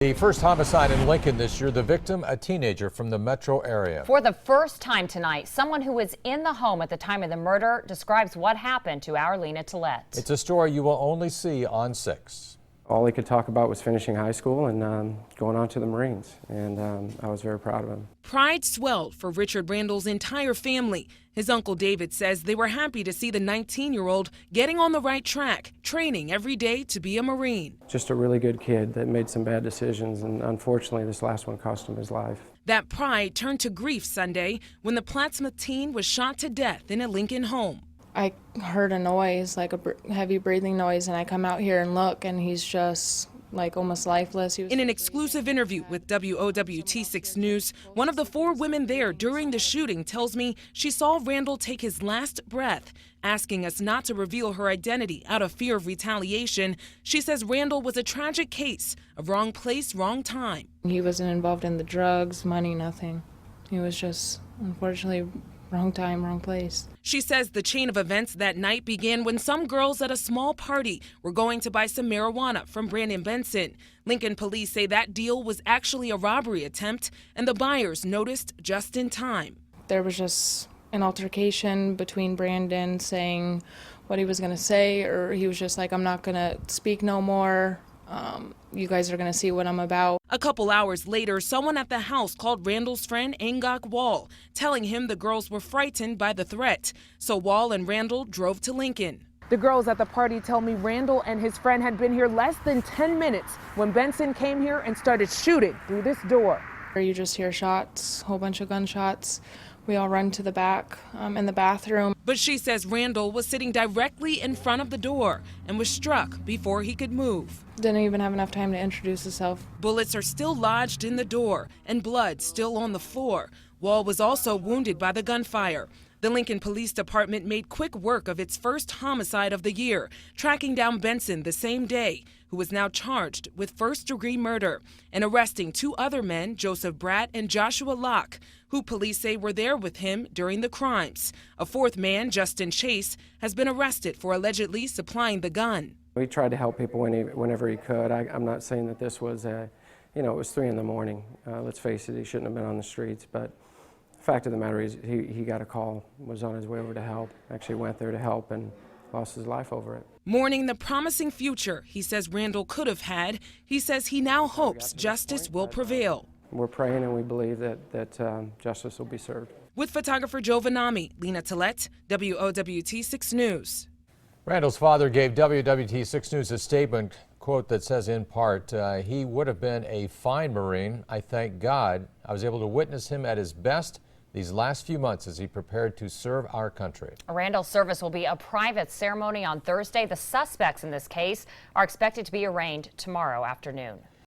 The first homicide in Lincoln this year, the victim, a teenager from the metro area. For the first time tonight, someone who was in the home at the time of the murder describes what happened to our Lena Tillett. It's a story you will only see on 6. All he could talk about was finishing high school and going on to the Marines, and I was very proud of him. Pride swelled for Richard Randall's entire family. His uncle David says they were happy to see the 19-year-old getting on the right track, training every day to be a Marine. Just a really good kid that made some bad decisions, and unfortunately this last one cost him his life. That pride turned to grief Sunday when the Plattsmouth teen was shot to death in a Lincoln home. I heard a noise, like a heavy breathing noise, and I come out here and look, and he's just like almost lifeless. In an exclusive interview with WOWT6 News, one of the 4 women there during the shooting tells me she saw Randall take his last breath, asking us not to reveal her identity out of fear of retaliation. She says Randall was a tragic case of wrong place, wrong time. He wasn't involved in the drugs, money, nothing. He was just, unfortunately, wrong time, wrong place. She says the chain of events that night began when some girls at a small party were going to buy some marijuana from Brandon Benson. Lincoln police say that deal was actually a robbery attempt, and the buyers noticed just in time. There was just an altercation between Brandon saying what he was going to say, or he was just like, I'm not going to speak no more. You guys are going to see what I'm about. A couple hours later, someone at the house called Randall's friend Angok Wall, telling him the girls were frightened by the threat. So Wall and Randall drove to Lincoln. The girls at the party tell me Randall and his friend had been here less than 10 minutes when Benson came here and started shooting through this door. You just hear shots, a whole bunch of gunshots. We all run to the back in the bathroom. But she says Randall was sitting directly in front of the door and was struck before he could move. Didn't even have enough time to introduce himself. Bullets are still lodged in the door and blood still on the floor. Wall was also wounded by the gunfire. The Lincoln Police Department made quick work of its first homicide of the year, tracking down Benson the same day, who is now charged with first-degree murder, and arresting 2 other men, Joseph Bratt and Joshua Locke, who police say were there with him during the crimes. A 4th man, Justin Chase, has been arrested for allegedly supplying the gun. We tried to help people whenever he could. I'm not saying that this was it was 3 in the morning. Let's face it, he shouldn't have been on the streets, but the fact of the matter is he got a call, was on his way over to help, actually went there to help and lost his life over it. Mourning the promising future he says Randall could have had, he says he now hopes justice will prevail. We're praying and we believe that justice will be served. With photographer Joe Vanami, Lena Tillett, WOWT6 News. Randall's father gave WWT6 News a statement, quote, that says in part, he would have been a fine Marine. I thank God I was able to witness him at his best these last few months as he prepared to serve our country. Randall's service will be a private ceremony on Thursday. The suspects in this case are expected to be arraigned tomorrow afternoon.